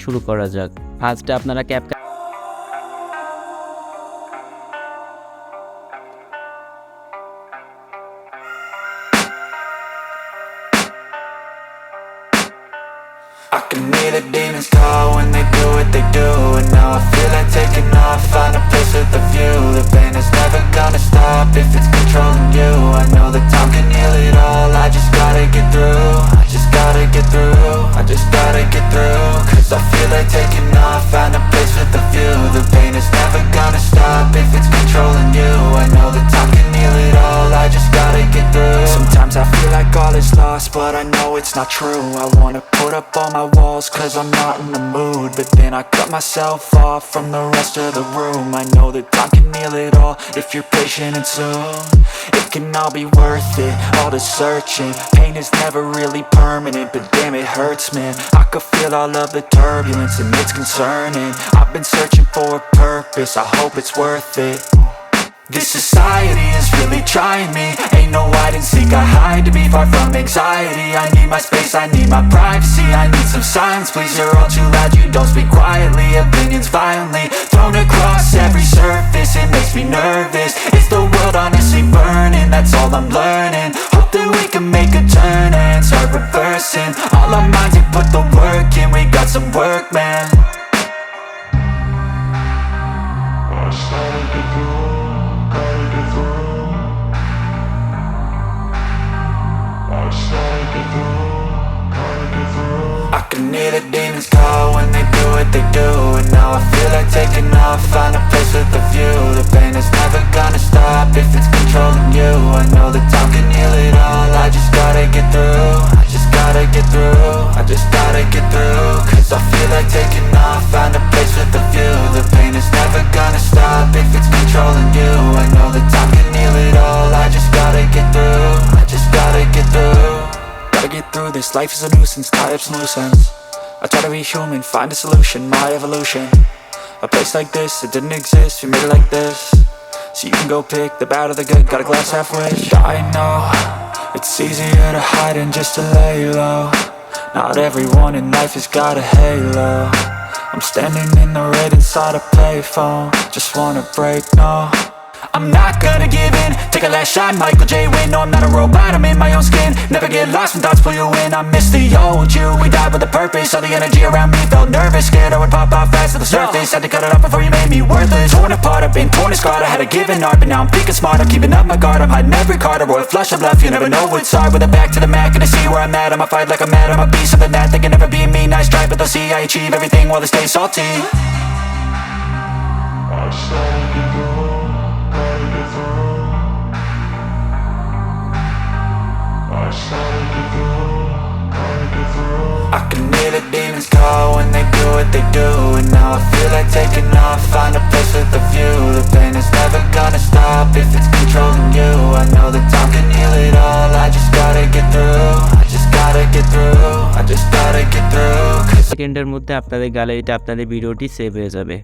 শুরু করা যাক। ফার্স্টে আপনারা CapCut I can hear the demons call when they do what they do. And now I feel like taking off, find a place with a view. The pain is never gonna stop if it's controlling you. I know that time can heal it all, I just gotta get through. I just gotta get through, I just gotta get through. Cause I feel like taking off, find a place with a view. The pain is never gonna stop if it's controlling you. I know that time can heal it all, I just gotta get through. Sometimes I feel like all is lost, but I know it's not true. I wanna put up all my walls cause I'm not in the mood. But then I cut myself off from the rest of the room. I know that time can heal it all if you're patient and soon. It can all be worth it, all the searching. Pain is never really permanent, but damn it hurts, man. I could feel all of the turbulence and it's concerning. I've been searching for a purpose, I hope it's worth it. This society is really trying me. Ain't no hide and seek, I hide to be far from anxiety. I need my space, I need my privacy. I need some silence, please, you're all too loud. You don't speak quietly, opinions violently thrown across every surface. It makes me nervous, it's the world honestly burning. That's all I'm learning, hope that we can make a turn and start reversing. All our minds, we put the work in, we got some work, man. I can hear the demons call when they do what they do. And now I feel like taking off, find a place with a view. The pain is never gonna stop if it's controlling you. I know that time can heal it all, I just gotta get through. I just gotta get through, I just gotta get through. Cause I feel like taking off, find a place with a view. The pain is never gonna stop if it's controlling you. I know that time can heal it all, I just gotta get through. I just gotta get through. Gotta get through this, life is a nuisance, tie up some loose ends. I try to be human, find a solution, my evolution. A place like this, it didn't exist, we made it like this. So you can go pick the bad or the good, got a glass halfway. I know, it's easier to hide than just to lay low. Not everyone in life has got a halo. I'm standing in the red inside a payphone, just wanna break, no. I'm not gonna give in, take a last shot, Michael J. Win. No, I'm not a robot, I'm in my own skin. Never get lost when thoughts pull you in. I miss the old you, we died with a purpose. All the energy around me felt nervous, scared I would pop off fast to the surface. Had to cut it off before you made me worthless. Torn apart, I've been torn and scarred. I had a given art, but now I'm thinking smart. I'm keeping up my guard, I'm hiding every card. A royal flush of love, you never know what's hard. With a back to the mat, gonna see where I'm at. I'ma fight like I'm mad, I'ma be something that they can never be me. Nice try, but they'll see I achieve everything while they stay salty. I can hear the demons call when they do what they do. And now I feel like taking off, find a place with a view. The pain is never gonna stop if it's controlling you. I know that time can heal it all, I just gotta get through. I just gotta get through, I just gotta get through. সেকেন্ডের মধ্যে আপনাদের গ্যালারিতে আপনাদের ভিডিওটি save হয়ে যাবে।